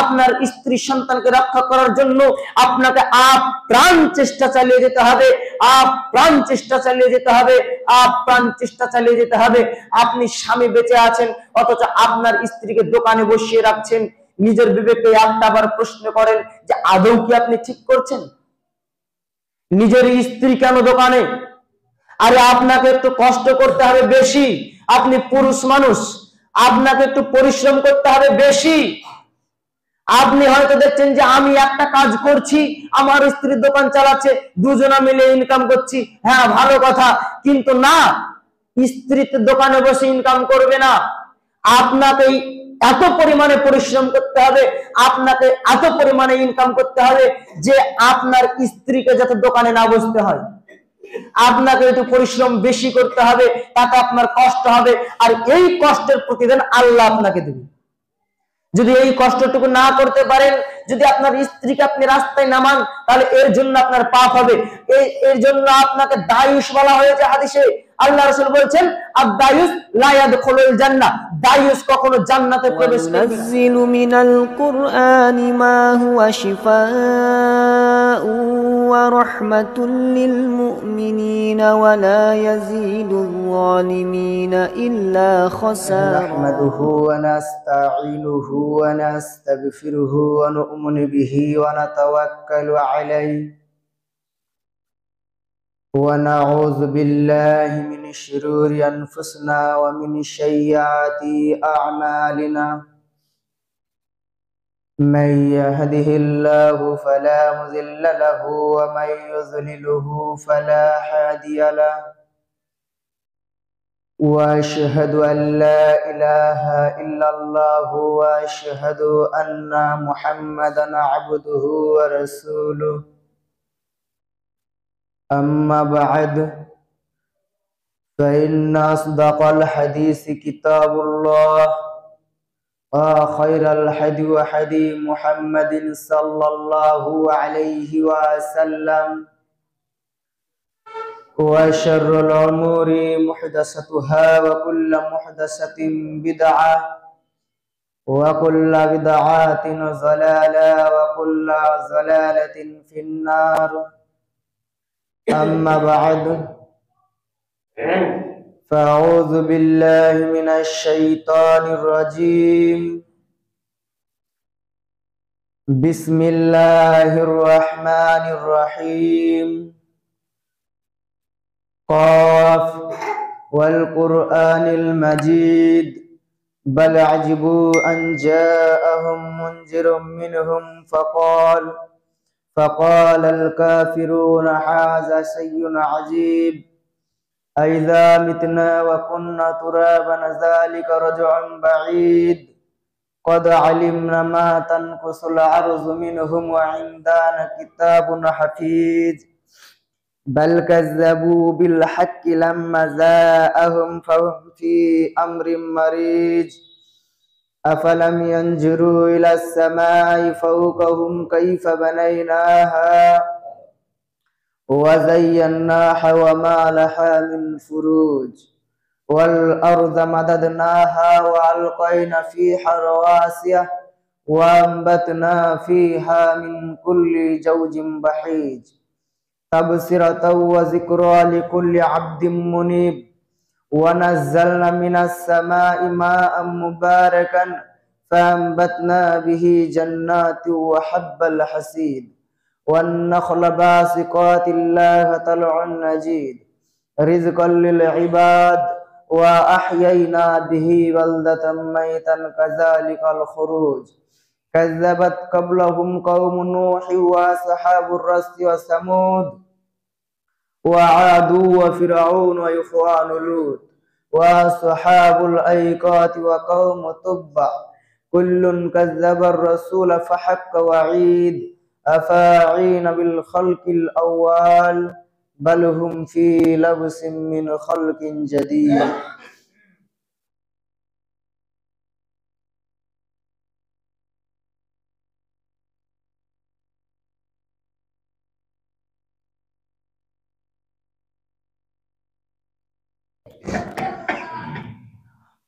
আপনার স্ত্রী সন্তানকে রক্ষা করার জন্য আপনাকে আপ্রাণ চেষ্টা চালিয়ে যেতে হবে, আপ্রাণ চেষ্টা চালিয়ে যেতে হবে, আপ্রাণ চেষ্টা চালিয়ে যেতে হবে। আপনি স্বামী বেঁচে আছেন, অথচ আপনার স্ত্রীকে দোকানে বসিয়ে রাখছেন। নিজের বিবেককে একটাবার প্রশ্ন করেন যে আদৌ কি আপনি ঠিক করছেন? নিজের স্ত্রী কেন দোকানে? আরে আপনাকে একটু কষ্ট করতে হবে বেশি, আপনি পুরুষ মানুষ, আপনাকে একটু পরিশ্রম করতে হবে বেশি। আপনি হয়তো দেখছেন যে আমি একটা কাজ করছি, আমার স্ত্রীর দোকান চালাচ্ছে, দুজনা মিলে ইনকাম করছি, হ্যাঁ ভালো কথা, কিন্তু না, স্ত্রীর দোকানে বসে ইনকাম করবে না। আপনাকে এত পরিমাণে পরিশ্রম করতে হবে, আপনাকে এত পরিমাণে ইনকাম করতে হবে যে আপনার স্ত্রীকে যাতে দোকানে না বসতে হয়। আপনাকে একটু পরিশ্রম বেশি করতে হবে, তাতে আপনার কষ্ট হবে, আর এই কষ্টের প্রতিদান আল্লাহ আপনাকে দেবে। যদি এই কষ্টটুকু না করতে পারেন, যদি আপনার স্ত্রীকে আপনি রাস্তায় নামান, তাহলে এর জন্য আপনার পাপ হবে। এর জন্য আপনাকে দায়ুস বলা হয়েছে হাদিসে। আল্লাহ রাসূল বলেছেন আদ-দায়ুস লা ইয়াদখুলুল জান্নাহ, দায়ুস কখনো জান্নাতে প্রবেশ করবে না। নাযিলু মিনাল কুরআনি মা হুয়া শিফাa'u ওয়া রাহমাতুল লিল মুমিনিনা ওয়া লা ইয়াজিদুল যালিমিনা ইল্লা খাসারা। নাহমাদুহু ওয়া নাস্তাঈনুহু ওয়া নাস্তাগফিরুহু ওয়া নু'মিনু বিহি ওয়া নাতাওয়াক্কালু আলাইহি ونعوذ بالله من شرور أنفسنا ومن سيئات أعمالنا من يهده الله فلا مضل له ومن يضلله فلا هادي له وأشهد أن لا إله إلا الله وأشهد أن محمدا عبده ورسوله أما بعد فإن أصدق الحديث كتاب الله وخير الهدي هدي محمد صلى الله عليه وسلم وشر الأمور محدثاتها وكل محدثة بدعة وكل بدعة ضلالة وكل ضلالة في النار أما بعد فأعوذ بالله من الشيطان الرجيم بسم الله الرحمن الرحيم قاف والقرآن المجيد بل عجبوا أن جاءهم منذر منهم فقال الكافرون هذا شيء عجيب أإذا متنا وكنا ترابا ذلك رجع بعيد قد علمنا ما تنقص الأرض منهم وعندنا كتاب حفيظ بل كذبوا بالحق لما جاءهم فهم في أمر مريج أفلم ينظروا إلى السماء فوقهم كيف بنيناها وزيناها وما لها من فروج والأرض مددناها وألقينا فيها رواسي وأنبتنا فيها من كل زوج بهيج تبصرة وذكرى لكل عبد منيب ونزلنا من السماء ماء مباركا فأنبتنا به جنات وحب الحصيد والنخل باسقات لها طلع نضيد رزقا للعباد وأحيينا به بلدة ميتا كذلك الخروج كذبت قبلهم قوم نوح وأصحاب الرس وثمود وعاد وفرعون وإخوان لوط وأصحاب الأيكة وقوم تبع كل كذب الرسول فحق وعيد أفاعين بالخلق الأول بل هم في لبس من خلق جديد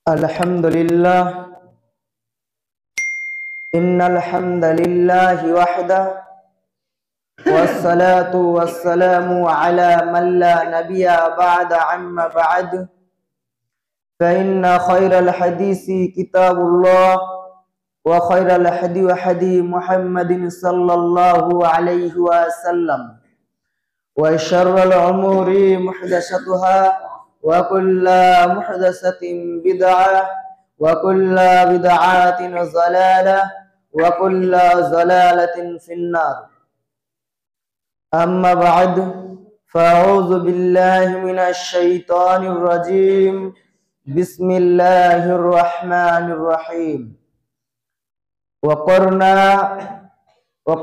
الحمد لله innal hamdalillahi wahda wassalatu wassalamu ala man la nabiyya ba'da amma ba'd fa inna khayral hadisi kitabullah wa khayral hadi hadi Muhammadin sallallahu alayhi wa sallam wa sharral umuri muhdatsatuha wa kullu muhdatsatin bid'ah wa kullu bid'atin dhalalah wa kullu dhalalatin finnar. Amma ba'd, fa'udzu billahi minasy syaithanir rajim. Bismillahirrahmanirrahim. Wa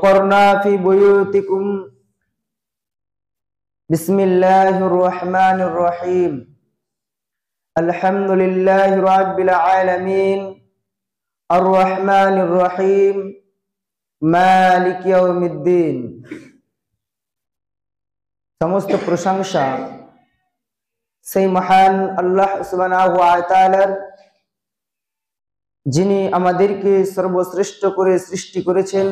qarna fi buyutikum. Bismillahirrahmanirrahim. Alhamdulillahi rabbil alamin. Ar-Rahmanir-Rahim. Maliki yaumiddin. সমস্ত প্রশংসা সেই মহান আল্লাহ সুবহানাহু ওয়া তাআলার, যিনি আমাদেরকে সর্বশ্রেষ্ঠ করে সৃষ্টি করেছেন।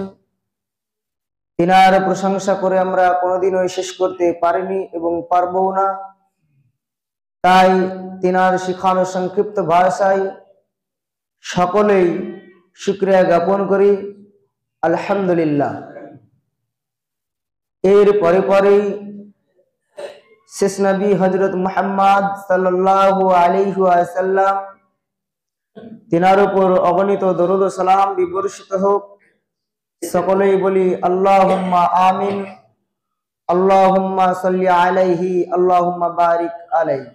তিনার প্রশংসা করে আমরা কোনোদিনও শেষ করতে পারিনি এবং পারবো না। তাই তিনার শিখানো সংক্ষিপ্ত ভাষায় সকলেই শুকরিয়া জ্ঞাপন করি, আলহামদুলিল্লাহ। এর পরে পরেই শেষ নবী হযরত মুহাম্মদ সাল্লাল্লাহু আলাইহি ওয়াসাল্লাম, তিনার উপর অগণিত দরুদ ও সালাম বিবর্ষিত হোক। সকলেই বলি আল্লাহুম্মা আমিন। আল্লাহুম্মা সাল্লি আলাইহি, আল্লাহুম্মা বারিক আলাইহি।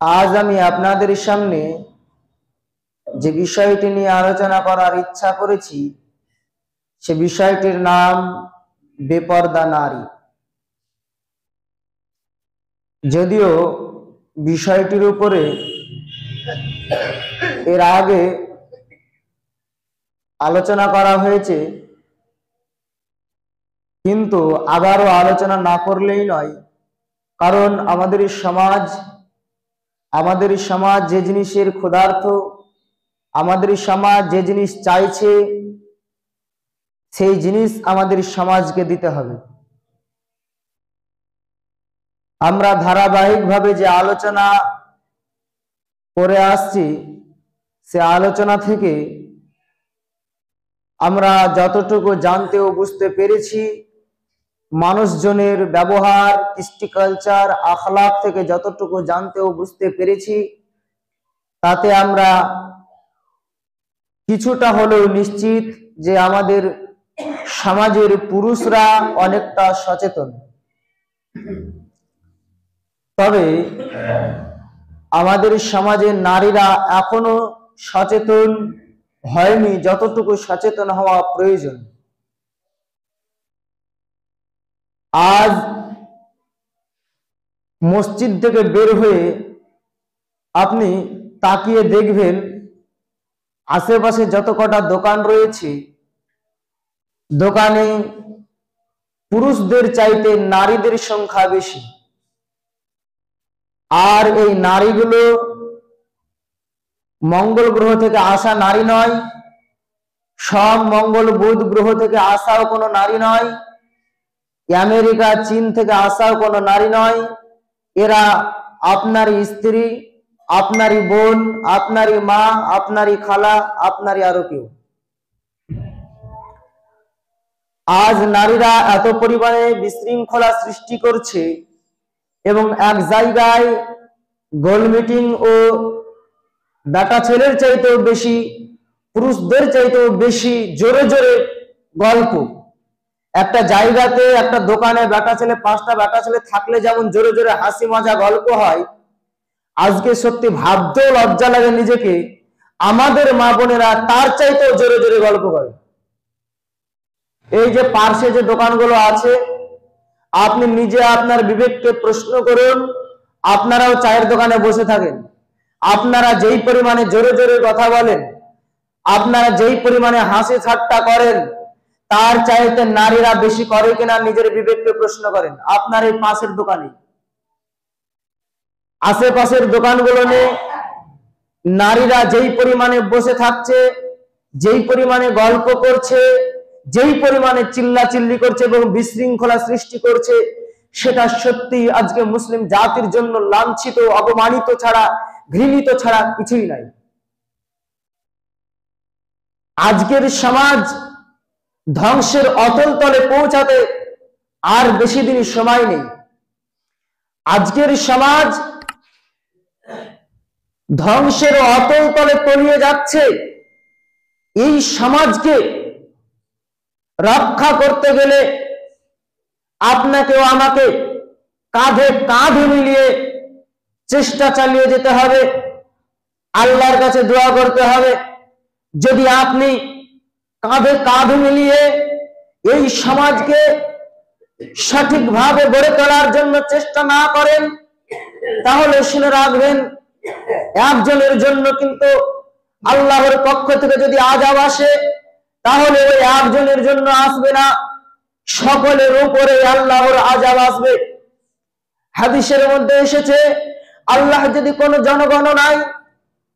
আজ আমি আপনাদের সামনে যে বিষয়টি নিয়ে আলোচনা করার ইচ্ছা করেছি, সে বিষয়টির নাম বেপরদা নারী। যদিও বিষয়টির উপরে এর আগে আলোচনা করা হয়েছে, কিন্তু আবারও আলোচনা না করলেই নয়। কারণ আমাদের সমাজ যে জিনিসের ক্ষুধার্ত, আমাদের সমাজ যে জিনিস চাইছে, সেই জিনিস আমাদের সমাজকে দিতে হবে। আমরা ধারাবাহিকভাবে যে আলোচনা করে আসছি, সে আলোচনা থেকে আমরা যতটুকু জানতে ও বুঝতে পেরেছি, মানুষজনের ব্যবহার, কৃষ্টি, কালচার, আখলাক থেকে যতটুকু জানতে ও বুঝতে পেরেছি, তাতে আমরা কিছুটা হলেও নিশ্চিত যে আমাদের সমাজের পুরুষরা অনেকটা সচেতন। তবে আমাদের সমাজের নারীরা এখনো সচেতন হয়নি যতটুকু সচেতন হওয়া প্রয়োজন। আজ মসজিদ থেকে বের হয়ে আপনি তাকিয়ে দেখবেন, আশেপাশে যত কটা দোকান রয়েছে, দোকানে পুরুষদের চাইতে নারীদের সংখ্যা বেশি। আর এই নারীগুলো মঙ্গল গ্রহ থেকে আসা নারী নয়, সব মঙ্গল বুধ গ্রহ থেকে আসাও কোনো নারী নয়, আমেরিকা চীন থেকে আসাও কোনো নারী নয়। এরা আপনারই স্ত্রী, আপনারই বোন, আপনারই মা, আপনারই খালা, আপনারই আরো কেউ। আজ নারীরা এত পরিমাণে বিশৃঙ্খলা সৃষ্টি করছে এবং এক জায়গায় গোল মিটিং ও বেটা ছেলের চাইতেও বেশি, পুরুষদের চাইতেও বেশি জোরে জোরে গল্প। একটা জায়গাতে, একটা দোকানে বেটা ছেলে, 5টা বেটা ছেলে থাকলে যেমন জোরে জোরে হাসি মজা গল্প হয়, আজকে সত্যি ভাবতেও লজ্জা লাগে নিজেকে, আমাদের মা বোনেরা তার চাইতেও জোরে জোরে গল্প করে। এই যে পার্শ্বে যে দোকানগুলো আছে, আপনি নিজে আপনার বিবেককে প্রশ্ন করুন। আপনারাও চায়ের দোকানে বসে থাকেন, আপনারা যেই পরিমাণে জোরে জোরে কথা বলেন, আপনারা যেই পরিমাণে হাসি ঠাট্টা করেন, তার চাইতে নারীরা বেশি করে কিনা নিজের বিবেককে প্রশ্ন করেন। আপনার এই পাশের দোকানে, আশেপাশের দোকানগুলো নিয়ে নারীরা যেই পরিমাণে বসে থাকছে, যেই পরিমাণে গল্প করছে, যেই পরিমাণে চিল্লাচিল্লি করছে এবং বিশৃঙ্খলা সৃষ্টি করছে, সেটা সত্যি আজকে মুসলিম জাতির জন্য লাঞ্ছিত, অপমানিত ছাড়া, ঘৃণিত ছাড়া কিছুই নাই। আজকের সমাজ ধ্বংসের অতল তলে পৌঁছাতে আর বেশি দিন সময় নেই। আজকের সমাজ ধ্বংসের অতল তলে তলিয়ে যাচ্ছে। এই সমাজকে রক্ষা করতে গেলে আপনাকে ও আমাকে কাঁধে কাঁধ মিলিয়ে চেষ্টা চালিয়ে যেতে হবে, আল্লাহর কাছে দোয়া করতে হবে। যদি আপনি কাঁধে কাঁধ মিলিয়ে এই সমাজকে সঠিকভাবে গড়ে তোলার জন্য চেষ্টা না করেন, তাহলে শুনে রাখবেন, একজনের জন্য কিন্তু আল্লাহর পক্ষ থেকে যদি আযাব আসে, তাহলে ওই একজনের জন্য আসবে না, সকলের উপরে আল্লাহর আযাব আসবে। হাদিসের মধ্যে এসেছে, আল্লাহ যদি কোনো জনগণনায়,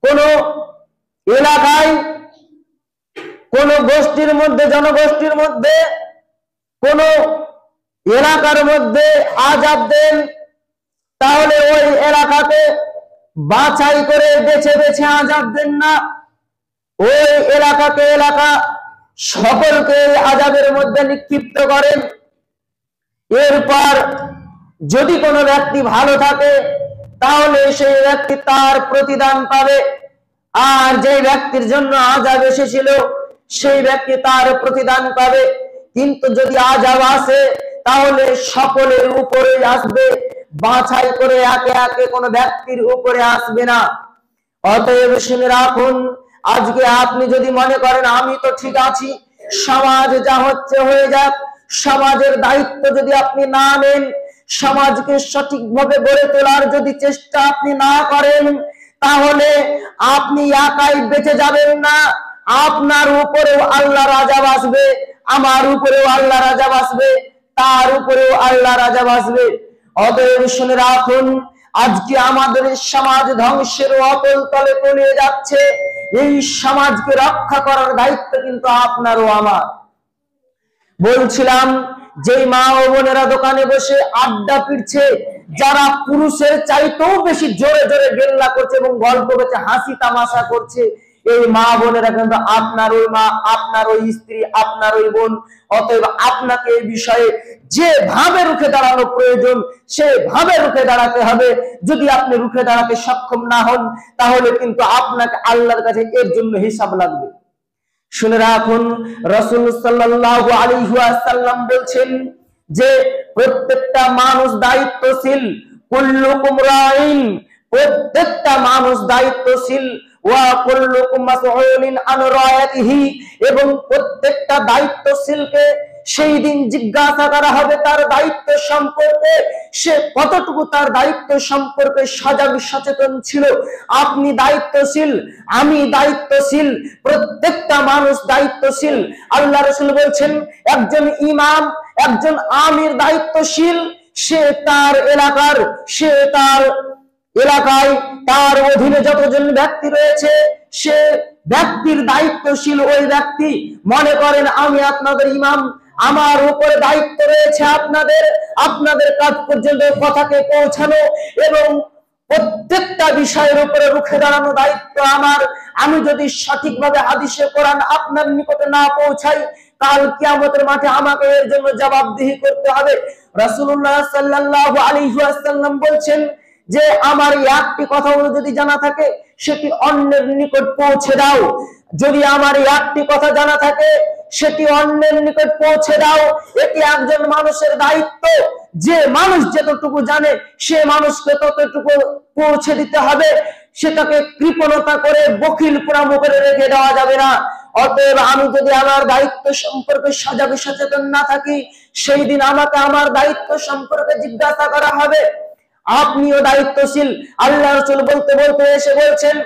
কোনো এলাকায়, কোন গোষ্ঠীর মধ্যে, জনগোষ্ঠীর মধ্যে, কোন এলাকার মধ্যে আযাব দেন, তাহলে ওই এলাকাতে বাছাই করে বেছে বেছে আযাব দেন না, ওই এলাকাকে এলাকা সকলকে আযাবের মধ্যে নিক্ষিপ্ত করেন। এরপর যদি কোনো ব্যক্তি ভালো থাকে, তাহলে সেই ব্যক্তি তার প্রতিদান পাবে, আর যে ব্যক্তির জন্য আযাব এসেছিল সেই ব্যক্তি তার প্রতিদান পাবে। কিন্তু যদি আযাব আসে, তাহলে সকলের উপরে আসবে, বাছাই করে একে একে কোনো ব্যক্তির উপরে আসবে না। অতএব শুনে রাখুন, আজকে আপনি যদি মনে করেন আমি তো ঠিক আছি, সমাজ যা হচ্ছে হয়ে যাক, সমাজের দায়িত্ব যদি আপনি না নেন, সমাজকে সঠিকভাবে গড়ে তোলার যদি চেষ্টা আপনি না করেন, তাহলে আপনি একাই বেঁচে যাবেন না, আপনার উপরেও আল্লাহর আযাব আসবে, আমার উপরেও আল্লাহর আযাব আসবে, তার উপরেও আল্লাহর আযাব আসবে। অতএব শুনে রাখুন, আজকে আমাদের সমাজ ধ্বংসের অতল তলে তলিয়ে যাচ্ছে। এই সমাজকে রক্ষা করার দায়িত্ব কিন্তু আপনার ও আমার। বলছিলাম, যেই মা ও বোনেরা দোকানে বসে আড্ডা পিটছে, যারা পুরুষের চাইতেও বেশি জোরে জোরে গেল্লা করছে এবং গল্প করছে, হাসি তামাশা করছে, এই মা বোনেরা কিন্তু আপনার ওই মা, আপনার ওই স্ত্রী, আপনার ওই বোন। অতএব আপনাকে এই বিষয়ে যেভাবে রুখে দাঁড়ানো প্রয়োজন সেভাবে রুখে দাঁড়াতে হবে। যদি আপনি রুখে দাঁড়াতে সক্ষম না হন, তাহলে কিন্তু আপনাকে আল্লাহর কাছে এর জন্য হিসাব লাগবে। শুনে রাখুন, রাসূল সাল্লাল্লাহু আলাইহি ওয়াসাল্লাম বলছেন যে প্রত্যেকটা মানুষ দায়িত্বশীল, কুল্লুকুম রাইন, প্রত্যেকটা মানুষ দায়িত্বশীল, ওয়া কুল্লুকুম মাসউলিন আন রায়াতিহি, এবং প্রত্যেকটা দায়িত্বশীলকে সেই দিন জিজ্ঞাসা করা হবে তার দায়িত্ব সম্পর্কে, সে কতটুকু তার দায়িত্ব সম্পর্কে সজাগ সচেতন ছিল। আপনি দায়িত্বশীল, আমি দায়িত্বশীল, প্রত্যেকটা মানুষ দায়িত্বশীল। আল্লাহ রাসূল বলছেন, একজন ইমাম, একজন আমির দায়িত্বশীল, সে তার এলাকার, সে তার এলাকায় তার অধীনে যতজন ব্যক্তি রয়েছে, সে ব্যক্তির দায়িত্বশীল ওই ব্যক্তি। মনে করেন আমি আপনাদের ইমাম, আমার উপরে দায়িত্ব রয়েছে আপনাদের কাজ পর্যন্ত কথাকে পৌঁছানো এবং প্রত্যেকটা বিষয়ের উপরে রুখে দাঁড়ানো দায়িত্ব আমার। আমি যদি সঠিকভাবে হাদিসে কোরআন আপনার নিকটে না পৌঁছাই, কাল কিয়ামতের মাঠে আমাকে এর জন্য জবাবদিহি করতে হবে। রাসূলুল্লাহ সাল্লাল্লাহু আলাইহি ওয়াসাল্লাম বলছেন যে আমার একটি কথা যদি জানা থাকে, সেটি অন্যের নিকট পৌঁছে দাও। যদি আমার একটি কথা জানা থাকে, সেটি অন্যের নিকট পৌঁছে দাও। এটি একজন মানুষের দায়িত্ব। যে মানুষ যতটুকু জানে, সে মানুষকে ততটুকু পৌঁছে দিতে হবে। সেটাকে কৃপণতা করে, বকিল পুরামো করে রেখে দেওয়া যাবে না। অতএব আমি যদি আমার দায়িত্ব সম্পর্কে সজাগ সচেতন না থাকি, সেই দিন আমাকে আমার দায়িত্ব সম্পর্কে জিজ্ঞাসা করা হবে। আপনিও দায়িত্বশীল। আল্লাহ রাসূল বলতে বলতে এসে বলছেন,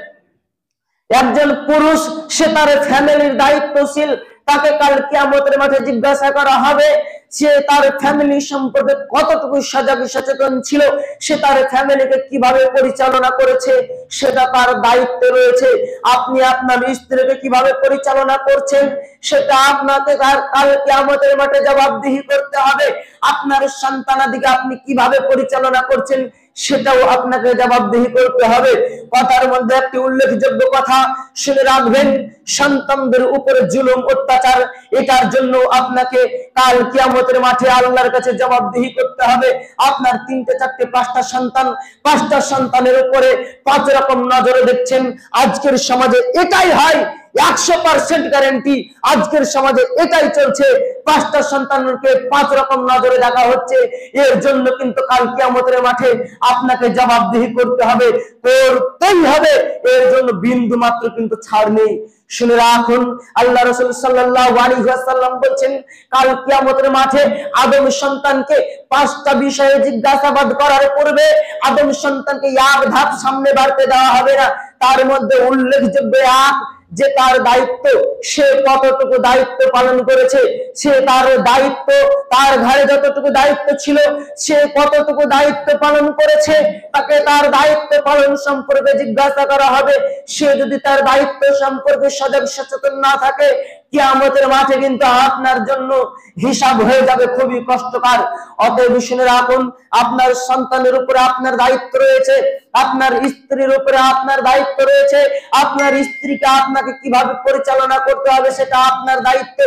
একজন পুরুষ, সে তার ফ্যামিলির দায়িত্বশীল, তাকে কাল কিয়ামতের মাঠে জিজ্ঞাসা করা হবে সে তার ফ্যামিলি সম্পর্কে কতটুকু সজাগ সচেতন ছিল, সে তার ফ্যামিলিকে কিভাবে পরিচালনা করেছে সেটা তার দায়িত্ব রয়েছে। আপনি আপনার স্ত্রীকে কিভাবে পরিচালনা করছেন সেটা আপনাকে কাল কিয়ামতের মাঠে জবাবদিহি করতে হবে। আপনার সন্তানাদিকে আপনি কিভাবে পরিচালনা করছেন সেটাও আপনাকে জবাবদিহি করতে হবে। কথার মধ্যে একটি উল্লেখযোগ্য কথা শুনে রাখবেন, সন্তানদের উপরে জুলুম অত্যাচার, এটার জন্য আপনাকে কাল কিয়ামতের মাঠে আল্লাহর কাছে জবাবদিহি করতে হবে। আপনার 3টে 4টে 5টা সন্তান, 5টা সন্তানের উপরে 5 রকম নজরে দেখছেন। আজকের সমাজে এটাই হয়, 100% গ্যারান্টি আজকের সমাজে এটাই চলছে। 5টা সন্তানকে 5 রকম নজরে দেখা হচ্ছে। এর জন্য কিন্তু কাল কিয়ামতের মাঠে আপনাকে জবাবদিহি করতে হবে, করতেই হবে। এর জন্য বিন্দু মাত্র কিন্তু ছাড় নেই। শুনে রাখুন, আল্লাহ রাসূল সাল্লাল্লাহু আলাইহি ওয়াসাল্লাম বলেন, কাল কিয়ামতের মাঠে আদম সন্তানকে 5টা বিষয়ে জিজ্ঞাসাবাদ করার পূর্বে আদম সন্তানকে এক ধাপ সামনে বাড়তে দেওয়া হবে না। তার মধ্যে উল্লেখযোগ্য এক, যে তার দায়িত্ব, সে কতটুকু দায়িত্ব পালন করেছে, সে তার দায়িত্ব, তার ঘরে যতটুকু দায়িত্ব ছিল সে কতটুকু দায়িত্ব পালন করেছে, তাকে তার দায়িত্ব পালন সম্পর্কে জিজ্ঞাসা করা হবে। সে যদি তার দায়িত্ব সম্পর্কে সজাগ সচেতন না থাকে, কিয়ামতের মাঠে কিন্তু আপনার জন্য হিসাব হয়ে যাবে খুবই কষ্টকর। অতএব শুনে রাখুন, আপনার সন্তানের উপরে আপনার দায়িত্ব রয়েছে, আপনার স্ত্রীর উপরে আপনার দায়িত্ব রয়েছে। আপনার স্ত্রীকে আপনাকে কিভাবে পরিচালনা করতে হবে সেটা আপনার দায়িত্ব।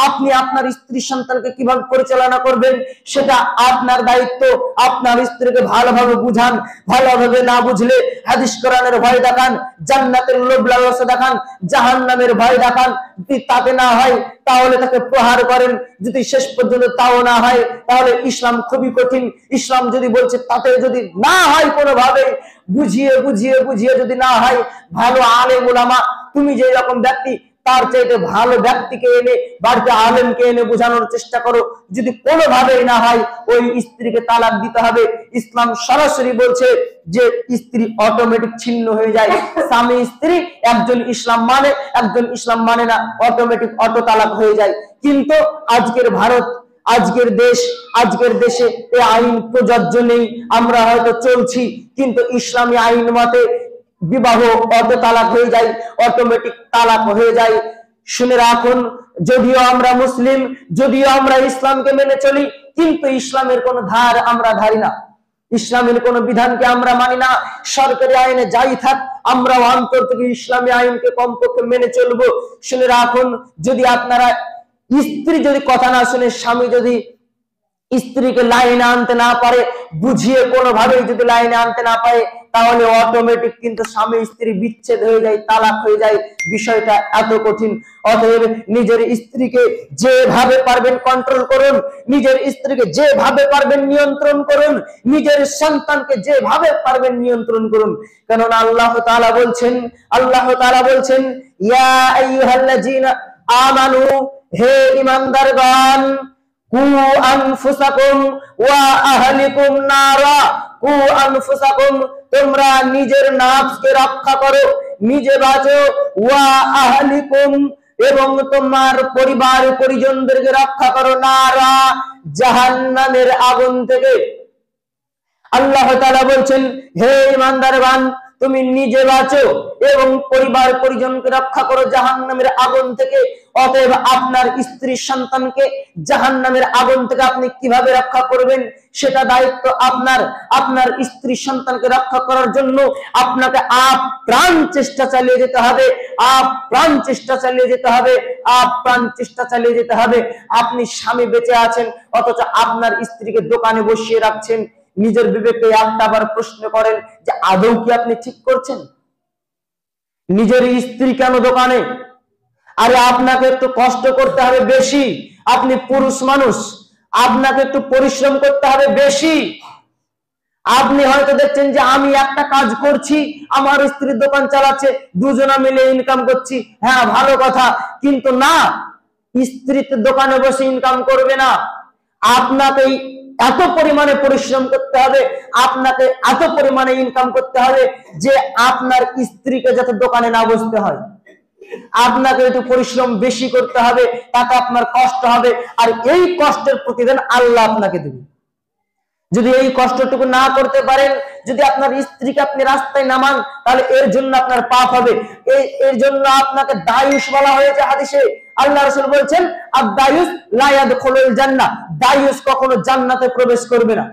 আপনি আপনার স্ত্রী সন্তানকে কিভাবে পরিচালনা করবেন সেটা আপনার দায়িত্ব। আপনার স্ত্রীকে ভালোভাবে বুঝান, ভালোভাবে না বুঝলে হাদিস কোরআনের ভয় দেখান, জান্নাতের লোভ লালসা দেখান, জাহান্নামের ভয় দেখান। যদি তাতে না হয় তাহলে তাকে প্রহার করেন। যদি শেষ পর্যন্ত তাও না হয় তাহলে ইসলাম খুবই কঠিন। ইসলাম যদি বলছে তাতে যদি না হয় কোনোভাবে বুঝিয়ে বুঝিয়ে বুঝিয়ে যদি না হয়, ভালো আলেম উলামা, তুমি যে রকম ব্যক্তি তার চাইতে ভালো ব্যক্তিকে এনে, বাড়িতে আলেমকে এনে বোঝানোর চেষ্টা করো। যদি কোনোভাবেই না হয় ওই স্ত্রীকে তালাক দিতে হবে। ইসলাম সরাসরি বলছে যে স্ত্রী অটোমেটিক ছিন্ন হয়ে যায়। স্বামী স্ত্রী একজন ইসলাম মানে, একজন ইসলাম মানে না, অটোমেটিক অটো তালাক হয়ে যায়। কিন্তু আজকের ভারত, আজকের দেশ, আজকের দেশে এই আইন প্রযোজ্য নেই। আমরা হয়তো চলছি, কিন্তু ইসলামী আইন মতে বিবাহ অটো তালাক হয়ে যায়, অটোমেটিক তালাক হয়ে যায়। শুনে রাখুন, যদিও আমরা মুসলিম, যদিও আমরা ইসলামকে মেনে চলি, কিন্তু ইসলামের কোন ধার আমরা ধারি না, ইসলামের কোন বিধানকে আমরা মানি না। সরকারি আইনে যাই থাক, আমরা অন্তর থেকে ইসলামী আইনকে কমপক্ষে মেনে চলবো। শুনে রাখুন, যদি আপনারা স্ত্রী যদি কথা না শুনে, স্বামী যদি স্ত্রীকে লাইনে আনতে না পারে, বুঝিয়ে কোনোভাবেই যদি লাইনে আনতে না পারে, তাহলে অটোমেটিক কিন্তু স্বামী স্ত্রী বিচ্ছেদ হয়ে যায়, তালাক হয়ে যায়। বিষয়টা এত কঠিন। অতএব নিজের স্ত্রীকে যেভাবে পারবেন কন্ট্রোল করুন, নিজের স্ত্রীকে যেভাবে পারবেন নিয়ন্ত্রণ করুন, নিজের সন্তানকে যেভাবে পারবেন নিয়ন্ত্রণ করুন। কেননা আল্লাহ তাআলা বলছেন, আল্লাহ তাআলা বলছেন, ইয়া আইয়ুহাল্লাযীনা আমানু, হে ঈমানদারগণ, কু আনফুসাকুম ওয়া আহলিকুম নারা, কু আনফুসাকুম, তোমরা নিজের নফসকে রক্ষা করো, নিজে বাঁচো, ওয়া আহলিকুম, এবং তোমার পরিবার পরিজনদেরকে রক্ষা করো, নারা, জাহান্নামের আগুন থেকে। আল্লাহ তাআলা বলছেন, হে ঈমানদারগণ, তুমি নিজে বাঁচো এবং পরিবার পরিজনকে রক্ষা করো জাহান্নামের আগুন থেকে। অতএব আপনার স্ত্রী সন্তানকে জাহান্নামের আগুন থেকে আপনি কিভাবে রক্ষা করবেন সেটা দায়িত্ব আপনার। আপনার স্ত্রী সন্তানকে রক্ষা করার জন্য আপনাকে আপ্রাণ চেষ্টা চালিয়ে যেতে হবে, আপ্রাণ চেষ্টা চালিয়ে যেতে হবে, আপ্রাণ চেষ্টা চালিয়ে যেতে হবে। আপনি স্বামী বেঁচে আছেন, অথচ আপনার স্ত্রীকে দোকানে বসিয়ে রাখছেন। নিজের বিবেককে একটাবার প্রশ্ন করেন যে আদৌ কি আপনি ঠিক করছেন? নিজের স্ত্রী কেন দোকানে? আরে আপনাকে একটু কষ্ট করতে হবে বেশি, আপনি পুরুষ মানুষ, আপনাকে একটু পরিশ্রম করতে হবে বেশি। আপনি হয়তো দেখছেন যে আমি একটা কাজ করছি, আমার স্ত্রী দোকান চালাচ্ছে, দুজনা মিলে ইনকাম করছি, হ্যাঁ ভালো কথা, কিন্তু না, স্ত্রী তো দোকানে বসে ইনকাম করবে না। আপনাকে এত পরিমাণে পরিশ্রম করতে হবে, আপনাকে এত পরিমাণে ইনকাম করতে হবে যে আপনার স্ত্রীকে যাতে দোকানে না বসতে হয়। আপনাকে একটু পরিশ্রম বেশি করতে হবে, তাতে আপনার কষ্ট হবে, আর এই কষ্টের প্রতিদান আল্লাহ আপনাকে দেবে। যদি এই কষ্টটুকু না করতে পারেন, যদি আপনার স্ত্রীকে আপনি রাস্তায় নামান, তাহলে এর জন্য আপনার পাপ হবে। এর জন্য আপনাকে দায়ুস বলা হয়েছে হাদিসে। আল্লাহ রাসূল বলছেন, আদ-দায়ুস লা ইয়াদখুলুল জান্নাহ, দায়ুস কখনো জান্নাতে প্রবেশ করবে না।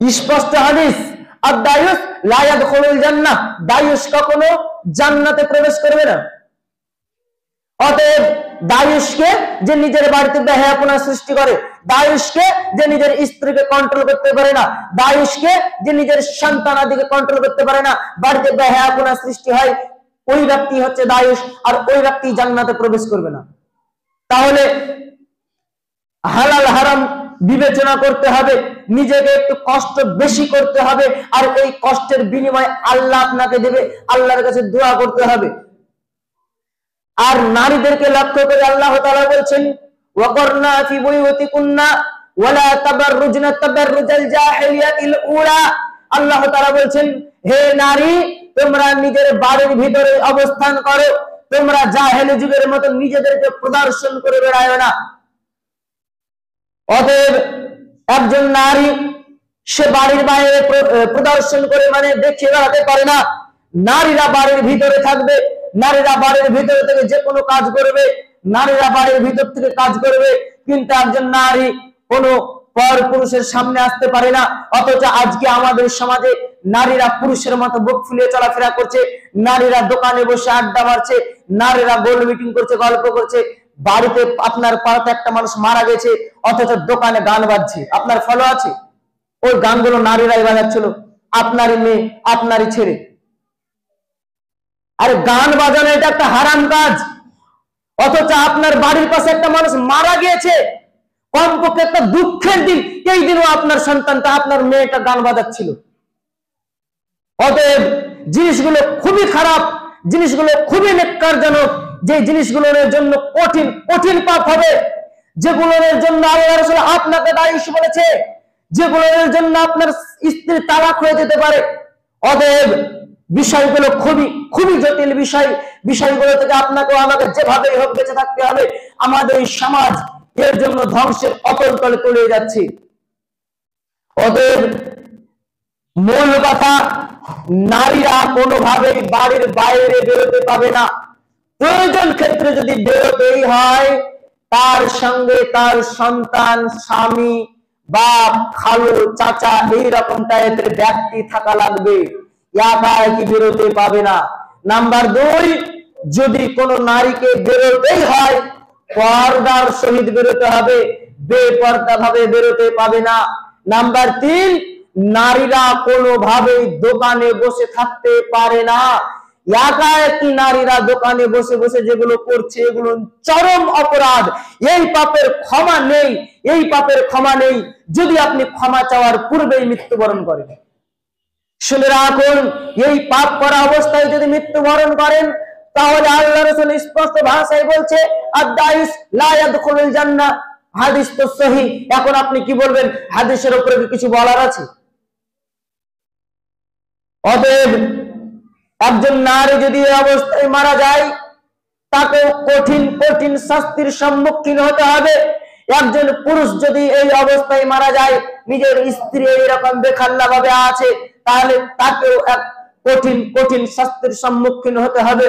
স্পষ্ট হাদিস, আদ-দায়ুস লা ইয়াদখুলুল জান্নাহ, দায়ুস কখনো জান্নাতে প্রবেশ করবে না। অতএব দায়ুসকে যে নিজের বাড়িতে বেহায়াপনা সৃষ্টি করে, দায়ুসকে যে নিজের স্ত্রীকে কন্ট্রোল করতে পারে না, দায়ুসকে যে নিজের সন্তানাদিকে কন্ট্রোল করতে পারে না, বাড়িতে বেহায়াপনা সৃষ্টি হয়, ওই ব্যক্তি হচ্ছে দায়ুস, আর ওই ব্যক্তি জান্নাতে প্রবেশ করবে না। তাহলে হালাল হারাম বিবেচনা করতে হবে, নিজেকে একটু কষ্ট বেশি করতে হবে, আর এই কষ্টের বিনিময়ে আল্লাহ আপনাকে দেবে। আল্লাহর কাছে দোয়া করতে হবে। আর নারীদেরকে লক্ষ্য করে আল্লাহ তাআলা বলছেন, ওয়াকরনা ফি বুয়ুতিকুন্না ওয়ালা তাবাররুজনা তাবাররুজাল জাহিলিয়াতিল উলা। আল্লাহ তাআলা বলছেন, হে নারী, তোমরা নিজের বাড়ির ভিতরে অবস্থান করো, তোমরা জাহেলি যুগের মতো নিজেদেরকে প্রদর্শন করে বেড়ায়ো না। অতএব একজন নারী সে বাড়ির বাইরে প্রদর্শন করে মানে দেখিয়ে বেড়াতে পারে না। নারীরা বাড়ির ভিতরে থাকবে, নারীরা বাড়ির ভিতরে থেকে যে কোনো কাজ করবে, নারীরা বাড়ির ভিতর থেকে কাজ করবে, কিন্তু একজন নারী কোনো পর পুরুষের সামনে আসতে পারে না। অথচ আজকে আমাদের সমাজে নারীরা পুরুষের মতো বুক ফুলিয়ে চলাফেরা করছে, নারীরা দোকানে বসে আড্ডা মারছে, নারীরা গোল মিটিং করছে, গল্প করছে। বাড়িতে আপনার পাড়াতে একটা মানুষ মারা গেছে, অথচ দোকানে গান বাজছে, আপনার ফলো আছে? ওই গানগুলো নারীরাই বাজাচ্ছিল, আপনারই মেয়ে, আপনারই ছেলে। আরে গান বাজানো এটা একটা হারাম কাজ, অথচ আপনার বাড়ির পাশে একটা মানুষ মারা গিয়েছে, কমপক্ষে একটা দুঃখের দিন, এই দিনও আপনার সন্তানটা, আপনার মেয়েটা গান বাজাচ্ছিল। অতএব জিনিসগুলো খুবই খারাপ, জিনিসগুলো খুবই নেক্কারজনক, যে জিনিসগুলোর জন্য কঠিন কঠিন পাপ হবে, যেগুলোর জন্য আল্লাহ রাসূল আপনাকে দায়ুস বলেছে, যেগুলোর জন্য আপনার স্ত্রী তালাক হয়ে যেতে পারে। অতএব বিষয়গুলো খুবই খুবই জটিল বিষয়। বিষয়গুলো থেকে আপনাকে আমাকে যেভাবেই হোক বেঁচে থাকতে হবে। আমাদের এই সমাজ এর জন্য ধ্বংসের অতল তলে তলিয়ে যাচ্ছে। অতএব মূল কথা, নারীরা কোনোভাবেই বাড়ির বাইরে বেরোতে পাবে না। প্রয়োজন ক্ষেত্রে যদি বেরোতেই হয়, তার সঙ্গে তার সন্তান, স্বামী, বাপ, খালু, চাচা, এইরকম টাইপের ব্যক্তি থাকা লাগবে, একা একই বেরোতে পাবে না। নাম্বার 2, যদি কোনো নারীকে বেরোতেই হয়, পর্দার সহিত বেরোতে হবে, বেপর্দা ভাবে বেরোতে পাবে না। নাম্বার 3, নারীরা কোনোভাবেই দোকানে বসে থাকতে পারে না। একা একই নারীরা দোকানে বসে বসে যেগুলো করছে, এগুলো চরম অপরাধ। এই পাপের ক্ষমা নেই, এই পাপের ক্ষমা নেই যদি আপনি ক্ষমা চাওয়ার পূর্বেই মৃত্যুবরণ করেন। শুনে রাখুন, এই পাপ করা অবস্থায় যদি মৃত্যুবরণ করেন, তাহলে আল্লাহ রাসূল স্পষ্ট ভাষায় বলছে, আদ-দায়ুস লা ইয়াদখুলুল জান্নাহ। হাদিস তো সহিহ। এখন আপনি কি বলবেন? হাদিসের উপরে কিছু বলার আছে? অতএব একজন নারী যদি এই অবস্থায় মারা যায়, তাকে কঠিন কঠিন শাস্তির সম্মুখীন হতে হবে। একজন পুরুষ যদি এই অবস্থায় মারা যায়, নিজের স্ত্রী এইরকম বেখাল্লা ভাবে আছে, তাহলে তাকেও এক কঠিন কঠিন শাস্তির সম্মুখীন হতে হবে।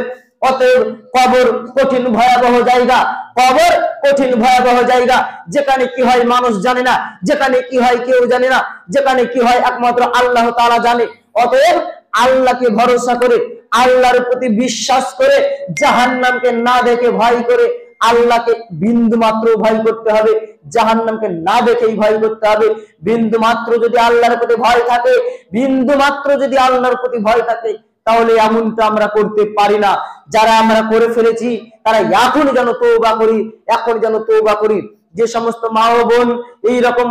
অতএব কবর কঠিন ভয়াবহ জায়গা, কবর কঠিন ভয়াবহ জায়গা, যেখানে কি হয় মানুষ জানে না, যেখানে কি হয় কেউ জানে না, যেখানে কি হয় একমাত্র আল্লাহ তাআলা জানে। অতএব আল্লাহকে ভরসা করে, আল্লাহর প্রতি বিশ্বাস করে, জাহান্নামকে না দেখে ভয় করে আল্লাহকে বিন্দু মাত্র ভয় করতে হবে, জাহান্নামকে না দেখেই ভয় করতে হবে। বিন্দু মাত্র যদি আল্লাহর প্রতি ভয় থাকে, বিন্দু মাত্র যদি আল্লাহর প্রতি ভয় থাকে, তাহলে এমনটা আমরা করতে পারি না। যারা আমরা করে ফেলেছি তারা এখন যেন তওবা করি, এখন যেন তওবা করি। যে সমস্ত মা ও বোন এইরকম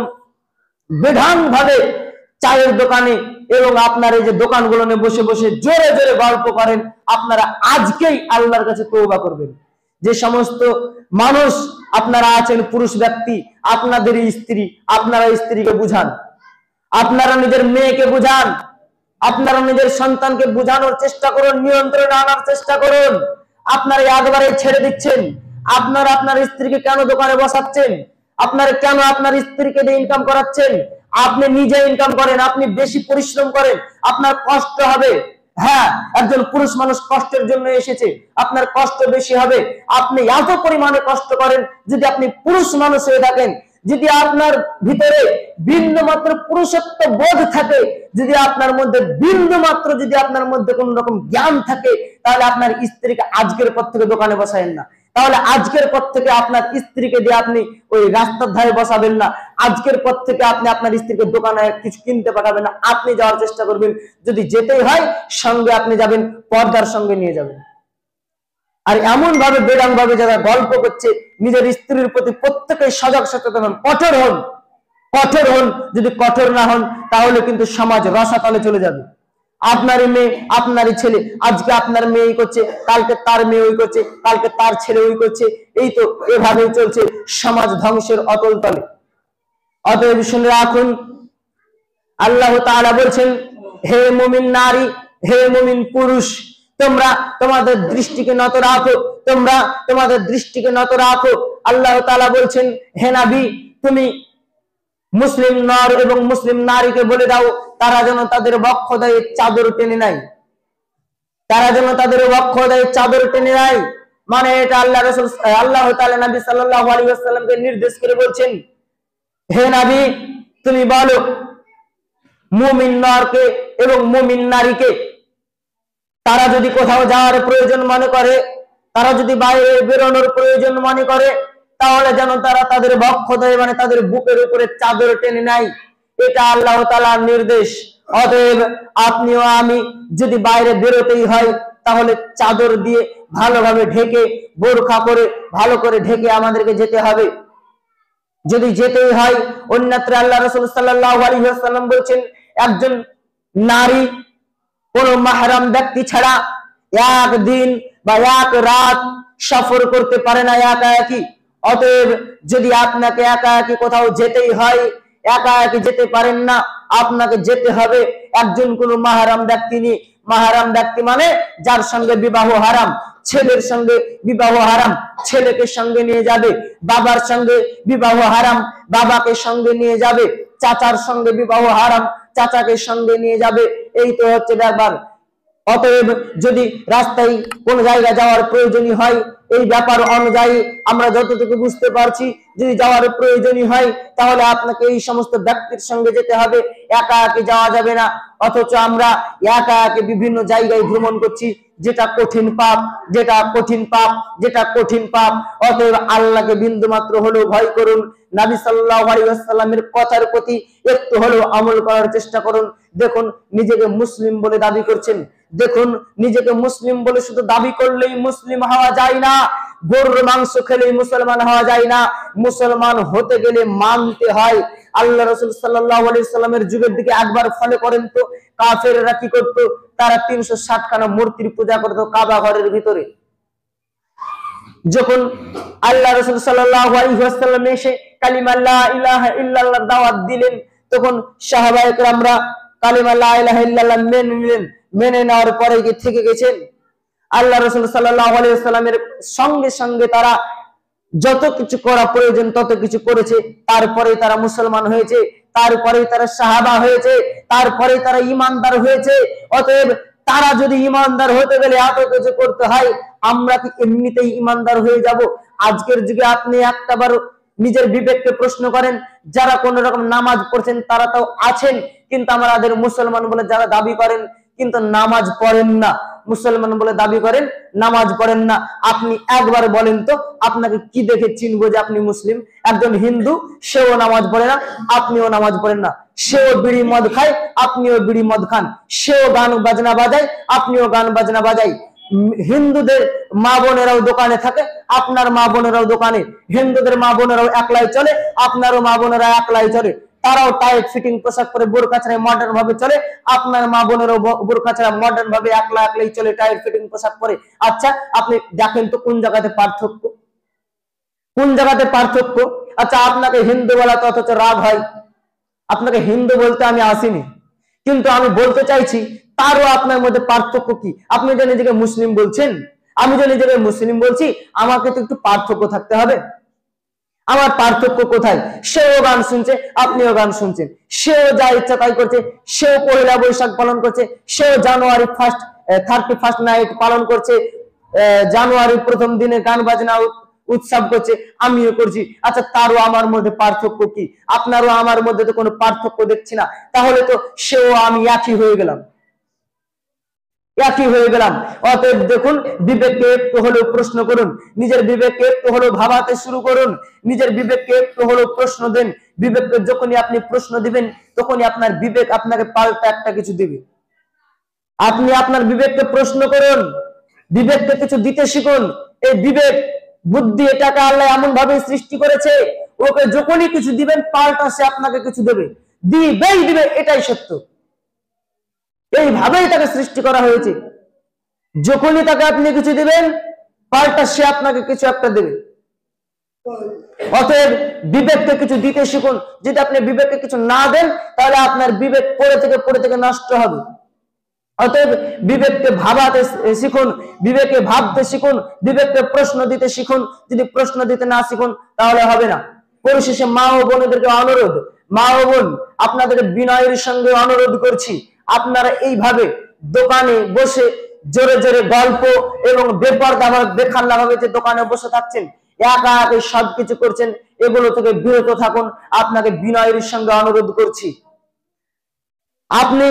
বেঢং ভাবে চায়ের দোকানে এবং আপনার এই যে দোকানগুলো নিয়ে বসে বসে জোরে জোরে গল্প করেন, আপনারা আজকেই আল্লাহর কাছে তওবা করবেন। যে সমস্ত মানুষ আপনারা আছেন পুরুষ ব্যক্তি, আপনাদের স্ত্রী, আপনারা স্ত্রীকে বুঝান, আপনারা নিজের মেয়েকে বুঝান, আপনারা নিজের সন্তানকে বুঝানোর চেষ্টা করুন, নিয়ন্ত্রণে আনার চেষ্টা করুন। আপনারা একবারে ছেড়ে দিচ্ছেন। আপনারা আপনার স্ত্রীকে কেন দোকানে বসাচ্ছেন? আপনারা কেন আপনার স্ত্রীকে দিয়ে ইনকাম করাচ্ছেন? আপনি নিজে ইনকাম করেন, আপনি বেশি পরিশ্রম করেন, আপনার কষ্ট হবে। হ্যাঁ, একজন পুরুষ মানুষ কষ্টের জন্য এসেছে, আপনার কষ্ট বেশি হবে। আপনি এত পরিমাণে কষ্ট করেন, যদি আপনি পুরুষ মানুষ হয়ে থাকেন, যদি আপনার ভিতরে বিন্দু মাত্র পুরুষত্ব বোধ থাকে, যদি আপনার মধ্যে বিন্দু মাত্র যদি আপনার মধ্যে কোন রকম জ্ঞান থাকে, তাহলে আপনার স্ত্রীকে আজকের পর থেকে দোকানে বসাবেন না। তাহলে আজকের পর থেকে আপনার স্ত্রীকে দিয়ে আপনি ওই রাস্তার ধারে বসাবেন না। আজকের পর থেকে আপনি আপনার স্ত্রীকে দোকানে কিছু কিনতে পাঠাবেন না, আপনি যাওয়ার চেষ্টা করবেন। যদি যেতেই হয় সঙ্গে আপনি যাবেন, পর্দার সঙ্গে নিয়ে যাবেন। আর এমন ভাবে বেরাম ভাবে যারা গল্প করছে, নিজের স্ত্রীর প্রতি প্রত্যেকেই সজাগ সচেতন হন, কঠোর হন, কঠোর হন। যদি কঠোর না হন তাহলে কিন্তু সমাজ রসাতলে চলে যাবে। আপনারই মেয়ে, আপনারই ছেলে, আজকে আপনার মেয়ে এই করছে, কালকে তার মেয়ে ওই করছে, কালকে তার ছেলে ওই করছে, এই তো এভাবেই চলছে, সমাজ ধ্বংসের অতল তলে। অতএব শুনে রাখুন, আল্লাহ তাআলা বলছেন, হে মুমিন নারী, হে মুমিন পুরুষ, তোমরা তোমাদের দৃষ্টিকে নত রাখো, তোমরা তোমাদের দৃষ্টিকে নত রাখো। আল্লাহ তাআলা বলছেন, হে নবী, তুমি মুসলিম নর এবং মুসলিম নারীকে বলে দাও, তারা যেন তাদের বক্ষদেহে চাদর টেনে নেয়, তারা যেন তাদের বক্ষদেহে চাদর টেনে নেয়। মানে এটা আল্লাহ রাসূল আল্লাহ তাআলা নবী সাল্লাল্লাহু আলাইহি ওয়াসাল্লামকে নির্দেশ করে বলছেন, হে নবী, তুমি বলো মুমিন নরকে এবং মুমিন নারীকে, তারা যদি কোথাও যাওয়ার প্রয়োজন মনে করে, তারা যদি বাইরে বেরোনোর প্রয়োজন মনে করে, তাহলে যেন তারা তাদের বক্ষদেহে মানে তাদের বুকের উপরে চাদর টেনে নেয়। এটা আল্লাহ তাআলার নির্দেশ। অতএব আপনিও আমি যদি বাইরে বেরোতেই হয়, তাহলে চাদর দিয়ে ভালোভাবে ঢেকে, বোরখা করে ভালো করে ঢেকে আমাদেরকে যেতে হবে। যদি যেতেই হয়, অন্যত্র আল্লাহ রাসূল সাল্লাল্লাহু আলাইহি ওয়াসাল্লাম বলছেন, একজন নারী কোন মাহরাম ব্যক্তি ছাড়া একদিন বা এক রাত সফর করতে পারে না একা একই। অতএব যদি আপনাকে একা একই কোথাও যেতেই হয়, একা একই যেতে পারেন না, আপনাকে যেতে হবে একজন কোন মাহরাম ব্যক্তি নিয়ে। মাহরাম ব্যক্তি মানে যার সঙ্গে বিবাহ হারাম। ছেলের সঙ্গে বিবাহ হারাম, ছেলেকে সঙ্গে নিয়ে যাবে। বাবার সঙ্গে বিবাহ হারাম, বাবাকে সঙ্গে নিয়ে যাবে। চাচার সঙ্গে বিবাহ হারাম, চাচাকে সঙ্গে নিয়ে যাবে। এই তো হচ্ছে ব্যাপার। অতএব যদি রাস্তায় কোন জায়গায় যাওয়ার প্রয়োজনই হয়, এই ব্যাপার অনুযায়ী আমরা যতটুকু বুঝতে পারছি, যদি যাওয়ার প্রয়োজনই হয় তাহলে আপনাকে এই সমস্ত ব্যক্তির সঙ্গে যেতে হবে, একা একা যাওয়া যাবে না। অথচ আমরা একা একা বিভিন্ন জায়গায় ভ্রমণ করছি, যেটা কঠিন পাপ, যেটা কঠিন পাপ, যেটা কঠিন পাপ। অতএব আল্লাহকে বিন্দু মাত্র হলেও ভয় করুন, নবী সাল্লাল্লাহু আলাইহি ওয়াসাল্লামের কথার প্রতি একটু হলেও আমল করার চেষ্টা করুন। দেখুন, নিজেকে মুসলিম বলে দাবি করছেন, দেখুন নিজেকে মুসলিম বলে শুধু দাবি করলেই মুসলিম হওয়া যায় না, গরুর মাংস খেলেই মুসলমান হওয়া যায় না। মুসলমান হতে গেলে মানতে হয়। আল্লাহ রাসূল সাল্লাল্লাহু আলাইহি ওয়াসাল্লামের যুগের দিকে একবার ফলো করেন তো, কাফেররা কি করত? তারা 360 খানা মূর্তির পূজা করত কাবা ঘরের ভিতরে। যখন আল্লাহ রাসূল সাল্লাল্লাহু আলাইহি ওয়াসাল্লাম এসে কালিমা লা ইলাহা ইল্লাল্লাহ দাওয়াত দিলেন, তখন সাহাবায়ে কেরামরা কালিমা লা ইলাহা ইল্লাল্লাহ মেনে নিলেন। মেনে নেওয়ার পরে কি থেকে গেছেন? আল্লাহ রাসূল সাল্লাল্লাহু আলাইহি ওয়াসাল্লামের সঙ্গে সঙ্গে তারা যত কিছু করা প্রয়োজন তত কিছু করেছে। তারপরে তারা মুসলমান হয়েছে, তারপরে তারা সাহাবা হয়েছে, তারপরে তারা ঈমানদার হয়েছে। অতএব তারা যদি ঈমানদার হতে গেলে এত কিছু করতে হয়, আমরা কি এমনিতেই ঈমানদার হয়ে যাব? আজকের যুগে আপনি একটাবার নিজের বিবেককে প্রশ্ন করেন, যারা কোন রকম নামাজ পড়ছেন তারা তো আছেন, কিন্তু আমাদের মুসলমান বলে যারা দাবি করেন কিন্তু নামাজ পড়েন না, মুসলমান বলে দাবি করেন, নামাজ পড়েন না। আপনি একবার বলেন তো, আপনাকে কি দেখে চিনবো যে আপনি মুসলিম? একজন হিন্দু, সেও নামাজ পড়ে না, আপনিও নামাজ পড়েন না। সেও বিড়ি মদ খায়, আপনিও বিড়ি মদ খান। সেও গান বাজনা বাজায়, আপনিও গান বাজনা বাজাই। হিন্দুদের মা বোনেরাও দোকানে থাকে, আপনার মা বোনেরাও দোকানে। হিন্দুদের মা বোনেরাও একলাই চলে, আপনারও মা বোনেরা একলাই চলে। তারাও টাইট ফিটিং পোশাক পরে বোরকা ছাড়া মডার্ন ভাবে চলে, আপনার মা বোনেরও বোরকা ছাড়া মডার্ন ভাবে একলা একলাই চলে, টাইট ফিটিং পোশাক পরে। আচ্ছা, আপনি দেখেন তো কোন জায়গাতে পার্থক্য, কোন জায়গাতে পার্থক্য? আচ্ছা, আপনাকে হিন্দু বলাতে অথচ রাগ হয়। আপনাকে হিন্দু বলতে আমি আসিনি, কিন্তু আমি বলতে চাইছি তারও আপনার মধ্যে পার্থক্য কি? আপনি যে নিজেকে মুসলিম বলছেন, আমি যে নিজেকে মুসলিম বলছি, আমাকে তো একটু পার্থক্য থাকতে হবে। আমার পার্থক্য কোথায়? সেও গান শুনছে, আপনিও গান শুনছেন, সেও যা ইচ্ছা তাই করছে, সেও পয়লা বৈশাখ পালন করছে, সেও জানুয়ারি 31 নাইট পালন করছে, জানুয়ারি প্রথম দিনে গান বাজনা উৎসব করছে, আমিও করছি। আচ্ছা, তারও আমার মধ্যে পার্থক্য কি? আপনারও আমার মধ্যে তো কোনো পার্থক্য দেখছি না, তাহলে তো সেও আমি একই হয়ে গেলাম, একই হয়ে গেলাম। অতএব দেখুন, বিবেককে একটু হলেও প্রশ্ন করুন, নিজের বিবেককে একটু হলেও ভাবাতে শুরু করুন, নিজের বিবেককে একটু হলেও প্রশ্ন দেন। বিবেককে যখনই আপনি প্রশ্ন দিবেন, তখনই আপনার বিবেক আপনাকে পাল্টা একটা কিছু দিবে। আপনি আপনার বিবেককে প্রশ্ন করুন, বিবেককে কিছু দিতে শিখুন। এই বিবেক বুদ্ধি, এটাকে আল্লাহ এমন ভাবে সৃষ্টি করেছে, ওকে যখনই কিছু দিবেন পাল্টা সে আপনাকে কিছু দেবে, দিবে, এটাই সত্য। এইভাবেই তাকে সৃষ্টি করা হয়েছে, যখনই তাকে আপনি কিছু দিবেন পাল্টা সে আপনাকে কিছু একটা দেবে। অতএব বিবেককে কিছু দিতে শিখুন। যদি আপনি বিবেককে কিছু না দেন, তাহলে আপনার বিবেক পড়ে থেকে নষ্ট হবে। অতএব বিবেককে ভাবাতে শিখুন, বিবেকে ভাবতে শিখুন, বিবেককে প্রশ্ন দিতে শিখুন। যদি প্রশ্ন দিতে না শিখুন তাহলে হবে না। পরিশেষে মা ও বোনদেরকে অনুরোধ, মা ও বোন, আপনাদের বিনয়ের সঙ্গে অনুরোধ করছি, আপনারা এইভাবে দোকানে বসে জোরে জোরে গল্প এবং বেখাল্লা ভাবে যে দোকানে বসে থাকছেন, একা একা সবকিছু করছেন, এগুলো থেকে বিরত থাকুন। আপনাকে বিনয়ের সঙ্গে অনুরোধ করছি। আপনি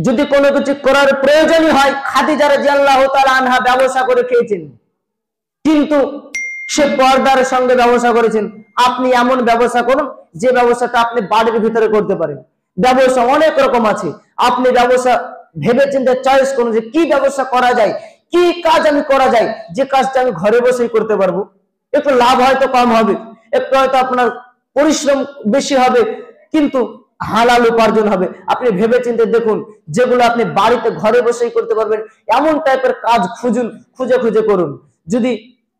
যদি কোনো কিছু করার প্রয়োজনই হয়, খাদিজা রাদিয়াল্লাহু তাআলা আনহা ব্যবসা করে খেয়েছেন, কিন্তু সে পর্দার সঙ্গে ব্যবসা করেছেন। আপনি এমন ব্যবসা করুন যে ব্যবসাটা আপনি বাড়ির ভিতরে করতে পারেন। ব্যবসা অনেক রকম আছে, আপনি ব্যবসা ভেবে চিন্তে চয়েস করুন যে কি ব্যবসা করা যায়, কি কাজ আমি করা যায়, যে কাজটা আমি ঘরে বসেই করতে পারবো। একটু লাভ হয়তো কম হবে, একটু হয়তো আপনার পরিশ্রম বেশি হবে, কিন্তু হালাল উপার্জন হবে। আপনি ভেবে চিন্তে দেখুন, যেগুলো আপনি বাড়িতে ঘরে বসেই করতে পারবেন, এমন টাইপের কাজ খুঁজে করুন। যদি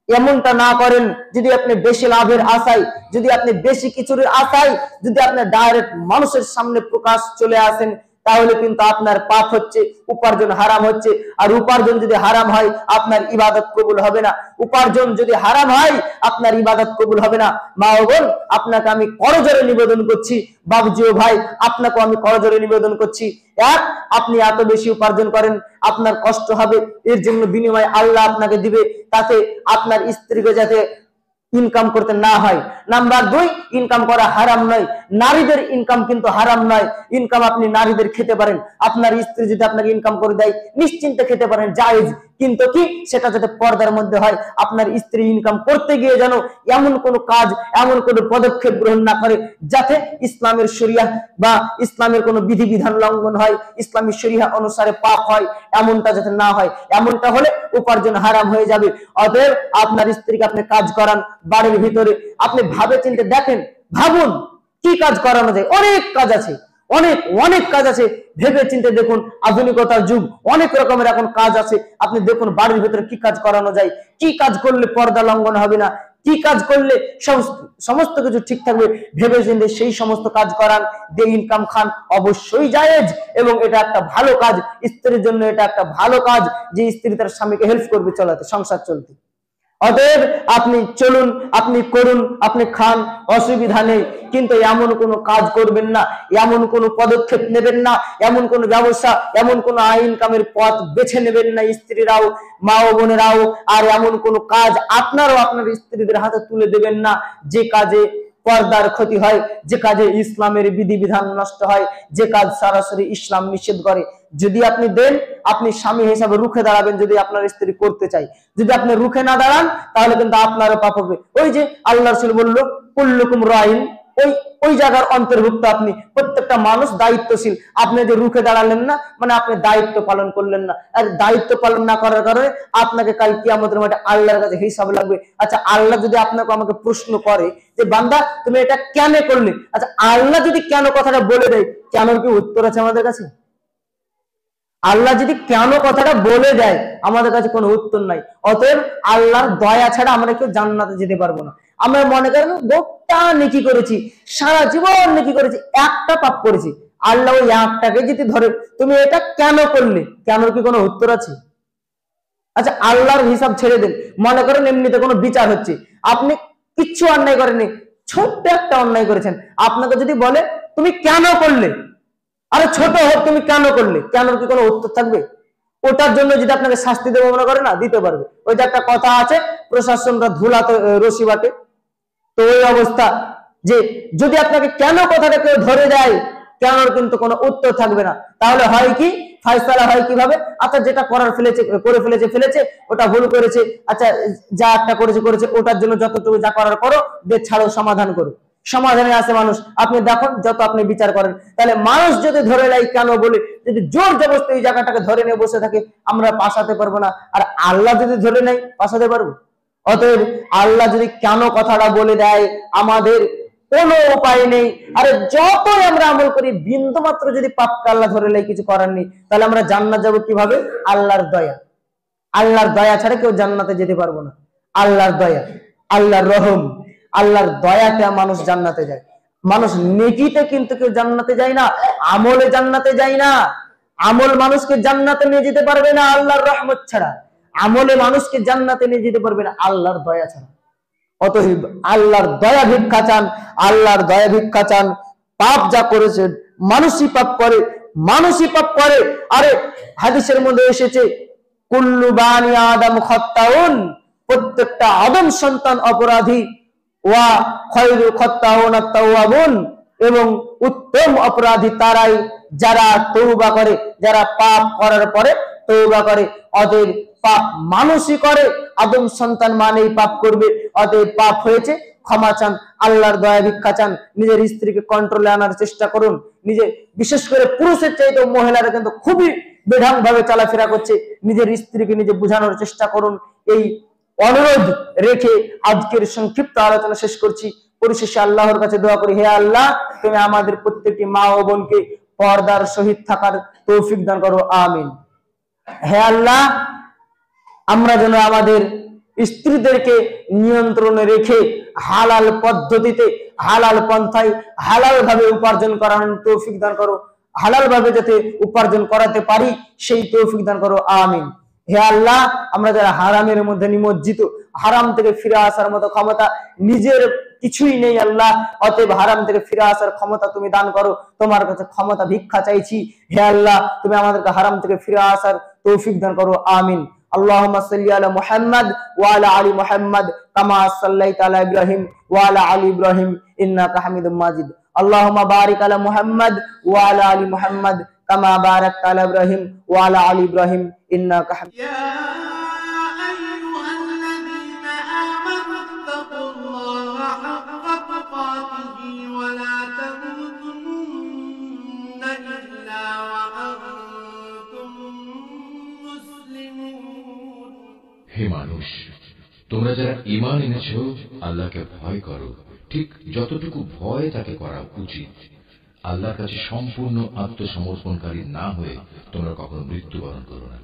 এমনটা না করেন, যদি আপনি বেশি লাভের আশায়, যদি আপনি বেশি কিছুর আশায় যদি আপনি ডাইরেক্ট মানুষের সামনে প্রকাশ চলে আসেন, তাহলে কিন্তু আপনার পাপ হচ্ছে, উপার্জন হারাম হচ্ছে। আর উপার্জন যদি হারাম হয়, আপনার ইবাদত কবুল হবে না। উপার্জন যদি হারাম হয়, আপনার ইবাদত কবুল হবে না। মা ও বোন, আপনাকে আমি করজোরে নিবেদন করছি, বাবজি ও ভাই, আপনাকেও আমি করজোরে নিবেদন করছি, আপনি এত বেশি উপার্জন করেন, আপনার কষ্ট হবে, এর জন্য বিনিময় আল্লাহ আপনাকে দিবে, তাতে আপনার স্ত্রীকে যাতে ইনকাম করতে না হয়। নাম্বার 2, ইনকাম করা হারাম নয়, নারীদের ইনকাম কিন্তু হারাম নয়। ইনকাম আপনি নারীদের খেতে পারেন, আপনার স্ত্রী যদি আপনাকে ইনকাম করে দেয় নিশ্চিন্তে খেতে পারেন, জায়েজ, কিন্তু কি সেটা যাতে পর্দার মধ্যে হয়। আপনার স্ত্রী ইনকাম করতে গিয়ে যেন এমন কোনো কাজ, এমন কোনো পদক্ষেপ গ্রহণ না করে যাতে ইসলামের শরিয়াহ বা ইসলামের কোনো বিধিবিধান লঙ্ঘন হয়, ইসলামী শরিয়াহ অনুসারে পাপ হয়, এমনটা যাতে না হয়। এমনটা হলে উপার্জন হারাম হয়ে যাবে। অতএব আপনার স্ত্রীকে আপনি কাজ করান বাড়ির ভিতরে, আপনি ভাবে চিন্তে দেখেন, ভাবুন কি কাজ করানো যায়। অনেক কাজ আছে, অনেক কাজ আছে, ভেবে চিন্তে দেখুন। আধুনিকতার যুগ, অনেক রকমের এখন কাজ আছে। আপনি দেখুন বাড়ির ভিতরে কি কাজ করানো যায়, কি কাজ করলে পর্দা লঙ্ঘন হবে না, কি কাজ করলে সমস্ত কিছু ঠিক থাকবে, ভেবে চিন্তে সেই সমস্ত কাজ করান, দিয়ে ইনকাম খান, অবশ্যই জায়েজ। এবং এটা একটা ভালো কাজ, স্ত্রীর জন্য এটা একটা ভালো কাজ যে স্ত্রী তার স্বামীকে হেল্প করবে চলাতে, সংসার চলতে। অতএব আপনি চলুন, আপনি করুন, আপনি খান, অসুবিধা নেই, কিন্তু এমন কোনো কাজ করবেন না, এমন কোনো পদক্ষেপ নেবেন না, এমন কোনো ব্যবসা, এমন কোনো ইনকামের পথ বেছে নেবেন না স্ত্রীরাও, মা ও বোনেরাও। আর এমন কোনো কাজ আপনারাও আপনার স্ত্রীদের হাতে তুলে দেবেন না যে কাজে পর্দার ক্ষতি হয়, যে কাজে ইসলামের বিধিবিধান নষ্ট হয়, যে কাজ সরাসরি ইসলাম নিষেধ করে। যদি আপনি দেন, আপনি স্বামী হিসাবে রুখে দাঁড়াবেন। যদি আপনার স্ত্রী করতে চাই, যদি আপনি রুখে না দাঁড়ান, তাহলে কিন্তু আপনারও পাপ হবে। ওই যে আল্লাহ রাসূল বলল, কুল্লুকুম রাইন, ওই জায়গার অন্তর্ভুক্ত আপনি, প্রত্যেকটা মানুষ দায়িত্বশীল। আপনি যে রুখে দাঁড়ালেন না, মানে আপনি দায়িত্ব পালন করলেন না। আর দায়িত্ব পালন না করার কারণে আপনাকে কাল কিয়ামতের মাঠে আল্লাহর কাছে হিসাব লাগবে। আচ্ছা, আল্লাহ যদি আপনাকে আমাকে প্রশ্ন করে যে বান্দা তুমি এটা কেন করলে, আচ্ছা আল্লাহ যদি কেন কথাটা বলে দেয়, কেন কি উত্তর আছে আমাদের কাছে? আল্লাহ যদি কেন কথাটা বলে দেয়, আমাদের কাছে কোনো উত্তর নাই। অতএব আল্লাহর দয়া ছাড়া আমরা কেউ জান্নাতে যেতে পারবো না। আমরা মনে করেন গোটা নেকি করেছি, সারা জীবন নেকি করেছি, একটা পাপ করেছি, আল্লাহ ওই একটাকে যদি ধরে তুমি এটা কেন করলে, কেন কি কোনো উত্তর আছে? আচ্ছা আল্লাহর হিসাব ছেড়ে দেন, মনে করেন এমনিতে কোনো বিচার হচ্ছে, আপনি কিচ্ছু অন্যায় করেননি, ছোট্ট একটা অন্যায় করেছেন, আপনাকে যদি বলে তুমি কেন করলে, আরে ছোট হোক তুমি কেন করলে, কেন কি কোনো উত্তর থাকবে? ওটার জন্য যদি আপনাকে শাস্তি দেবো মনে করে না, দিতে পারবে। ওই যে একটা কথা আছে, প্রশাসনরা ধুলাতে রশি বাটে, তো ওই অবস্থা যে যদি আপনাকে কেন কথাটা কেউ ধরে দেয়, কেন কিন্তু কোনো উত্তর থাকবে না। তাহলে হয় কি, ফায়সালা হয় কিভাবে, আচ্ছা যেটা করার করে ফেলেছে, ওটা ভুল করেছে, আচ্ছা যা একটা করেছে ওটার জন্য যতটুকু যা করার করো, দিয়ে ছাড়ো, সমাধান করো। সমাধানে আছে মানুষ, আপনি দেখুন যত আপনি বিচার করেন। তাহলে মানুষ যদি ধরে নেয় কেন বলে, যদি জোর জবরদস্তি এই জায়গাটাকে ধরে নিয়ে বসে থাকে, আমরা পাশাতে পারবো না। আর আল্লাহ যদি ধরে নেয়, পাশাতে পারবো? অতএব আল্লাহ যদি কেন কথাটা বলে দেয়, আমাদের কোনো উপায় নেই। আরে যতই আমরা আমল করি, বিন্দু মাত্র যদি পাপকে আল্লাহ ধরে নেয়, কিছু করার নেই। তাহলে আমরা জান্নাত যাবো কিভাবে? আল্লাহর দয়া। আল্লাহর দয়া ছাড়া কেউ জান্নাতে যেতে পারবো না। আল্লাহর দয়া, আল্লাহর রহম, আল্লাহর দয়াতে মানুষ জান্নাতে যায়। মানুষ নেকিতে কিন্তু কেউ জান্নাতে যায় না, আমলে জান্নাতে যায় না। আমল মানুষকে জান্নাতে নিয়ে যেতে পারবে না আল্লাহর রহমত ছাড়া, আমলে মানুষকে জান্নাতে নিয়ে যেতে পারবে না আল্লাহর দয়া ছাড়া। অতএব আল্লাহর দয়া ভিক্ষা চান, আল্লাহর দয়া ভিক্ষা চান। পাপ যা করেছেন, মানুষই পাপ করে। আরে হাদিসের মধ্যে এসেছে, কুল্লু বানি আদম খাত্তাউন, প্রত্যেকটা আদম সন্তান অপরাধী, ওয়া খায়রু খাত্তাউন আত-তাওয়াবুন, এবং উত্তম অপরাধী তারাই যারা তওবা করে, যারা পাপ করার পরে তওবা করে। অতএব পাপ মানুষই করে, আদম সন্তান মানেই পাপ করবে। অতএব পাপ হয়েছে, ক্ষমা চান, আল্লাহর দয়া ভিক্ষা চান। নিজের স্ত্রীকে কন্ট্রোলে আনার চেষ্টা করুন। নিজে, বিশেষ করে পুরুষের চাইতে মহিলারা কিন্তু খুবই বেঢং ভাবে চলাফেরা করছে, নিজের স্ত্রীকে নিজে বোঝানোর চেষ্টা করুন। এই অনুরোধ রেখে আজকের সংক্ষিপ্ত আলোচনা শেষ করছি। পরিশেষে আল্লাহর কাছে দোয়া করি, হে আল্লাহ, তুমি আমাদের প্রত্যেকটি মা ও বোনকে পর্দার সহিত থাকার তৌফিক দান করো, আমিন। হে আল্লাহ, আমরা যেন আমাদের স্ত্রীদেরকে নিয়ন্ত্রণে রেখে হালাল পদ্ধতিতে, হালাল পন্থায়, হালাল ভাবে উপার্জন করানোর তৌফিক দান করো। হালাল ভাবে যাতে উপার্জন করাতে পারি, সেই তৌফিক দান করো, আমিন। হে আল্লাহ, আমরা যারা হারামের মধ্যে নিমজ্জিত, হারাম থেকে ফিরে আসার মতো ক্ষমতা নিজের কিছুই নেই আল্লাহ, অতএব হারাম থেকে ফিরে আসার ক্ষমতা তুমি দান করো। তোমার কাছে ক্ষমতা ভিক্ষা চাইছি। হে আল্লাহ, তুমি আমাদেরকে হারাম থেকে ফিরে আসার তৌফিক দান করো, আমিন। اللهم صل على محمد وعلى ال محمد كما صليت على ابراهيم وعلى ال ابراهيم انك حميد مجيد. اللهم بارك على محمد وعلى ال محمد كما باركت على ابراهيم وعلى ال ابراهيم انك حميد. হে মানুষ, তোমরা যারা ঈমান এনেছো, আল্লাহকে ভয় করো, ঠিক যতটুকু ভয় তাকে করা উচিত। আল্লাহর কাছে সম্পূর্ণ আত্মসমর্পণকারী না হয়ে তোমরা কখনো মৃত্যুবরণ করো না।